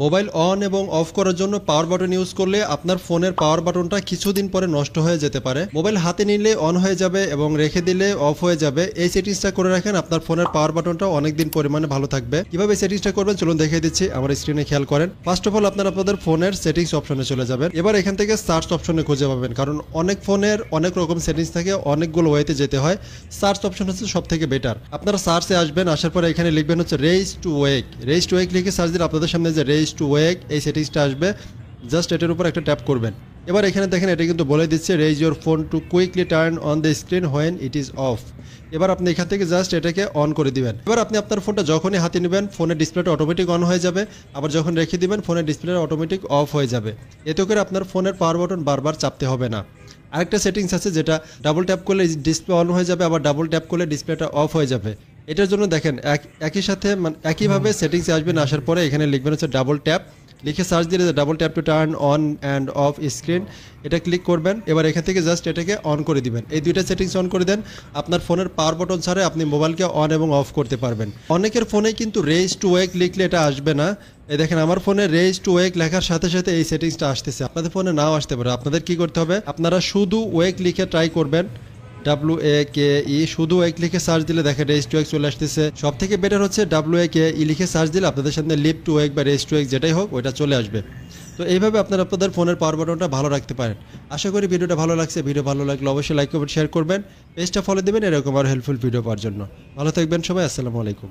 Mobile on এবং of করার জন্য পাওয়ার বাটন ইউজ করলে আপনার ফোনের পাওয়ার বাটনটা কিছুদিন পরে নষ্ট হয়ে যেতে পারে। মোবাইল হাতে নিলে অন হয়ে যাবে এবং রেখে দিলে অফ হয়ে যাবে। এই সেটিংসটা করে রাখেন, আপনার ফোনের পাওয়ার বাটনটা অনেকদিন পরিমাণে ভালো থাকবে। কিভাবে সেটিংসটা করবেন চলুন দেখিয়ে দিচ্ছি, আমার স্ক্রিনে খেয়াল করেন। ফার্স্ট অফ অল আপনাদের ফোনের সেটিংস অপশনে চলে যাবেন। এবার এখান থেকে সার্চ অপশনে খুঁজে পাবেন, কারণ অনেক ফোনের অনেক রকম সেটিংস থাকে, অনেকগুলো ওয়েতে যেতে হয়। সার্চ অপশন হচ্ছে সব থেকে বেটার। আপনারা সার্চে আসবেন, আসার পরে এখানে লিখবেন হচ্ছে রেইজ টু ওয়েক। রেইজ টু ওয়েক লিখে সার্চ দিলে আপনাদের সামনে যে রেইজ টু ওয়েক এই সেটিংসটা আসবে। জাস্ট এটার উপর একটা ট্যাপ করবেন। এবার এখানে দেখেন এটা কিন্তু বলে দিচ্ছে raise your phone two quickly turn on the screen when it is of. এবার আপনি এখান থেকে জাস্ট এটাকে অন করে দিবেন। এবার আপনি আপনার ফোনটা যখনই হাতে নেবেন ফোনের ডিসপ্লেটা অটোমেটিক অন হয়ে যাবে, আবার যখন রেখে দিবেন ফোনের ডিসপ্লেটা অটোমেটিক অফ হয়ে যাবে। এতে করে আপনার ফোনের পাওয়ার বাটন বারবার চাপতে হবে না। আরেকটা সেটিংস আছে যেটা ডাবল ট্যাপ করলে ডিসপ্লে অন হয়ে যাবে, আবার ডাবল ট্যাপ করলে ডিসপ্লেটা অফ হয়ে যাবে। এটার জন্য দেখেন একই সাথে একইভাবে সেটিংসে আসবেন, আসার পরে এখানে লিখবেন হচ্ছে ডাবল ট্যাপ, লিখে সার্চ দিলে double tap to turn on and off screen, এটা ক্লিক করবেন। এবার এখান থেকে জাস্ট এটাকে অন করে দিবেন। এই দুইটা সেটিংস অন করে দেন, আপনার ফোনের পাওয়ার বাটন ছাড়াই আপনি মোবাইলকে অন এবং অফ করতে পারবেন। অনেকের ফোনে কিন্তু রেইজ টু ওয়েক লিখলে এটা আসবে না। এই দেখেন আমার ফোনে রেইজ টু ওয়েক লেখার সাথে সাথে এই সেটিংসটা আসতেছে, আপনাদের ফোনে নাও আসতে পারে। আপনাদের কি করতে হবে, আপনারা শুধু ওয়েক লিখে ট্রাই করবেন, WAKE, শুধু ওয়েক লিখে সার্চ দিলে দেখেন রেইজ টু ওয়েক চলে আসতেছে। সব থেকে বেটার হচ্ছে WAKE লিখে সার্চ দিলে আপনাদের সামনে লিভ টু ওয়েক বা রেইজ টু ওয়েক যেটাই হোক ওইটা চলে আসবে। তো এইভাবে আপনাদের ফোনের পাওয়ার বাটনটা ভালো রাখতে পারেন। আশা করি ভিডিওটা ভালো লাগছে। ভিডিও ভালো লাগলে অবশ্যই লাইক করবেন, শেয়ার করবেন, পেজটা ফলো দেবেন এরকম আরও হেল্পফুল ভিডিও পাওয়ার জন্য। ভালো থাকবেন সবাই, আসসালামু আলাইকুম।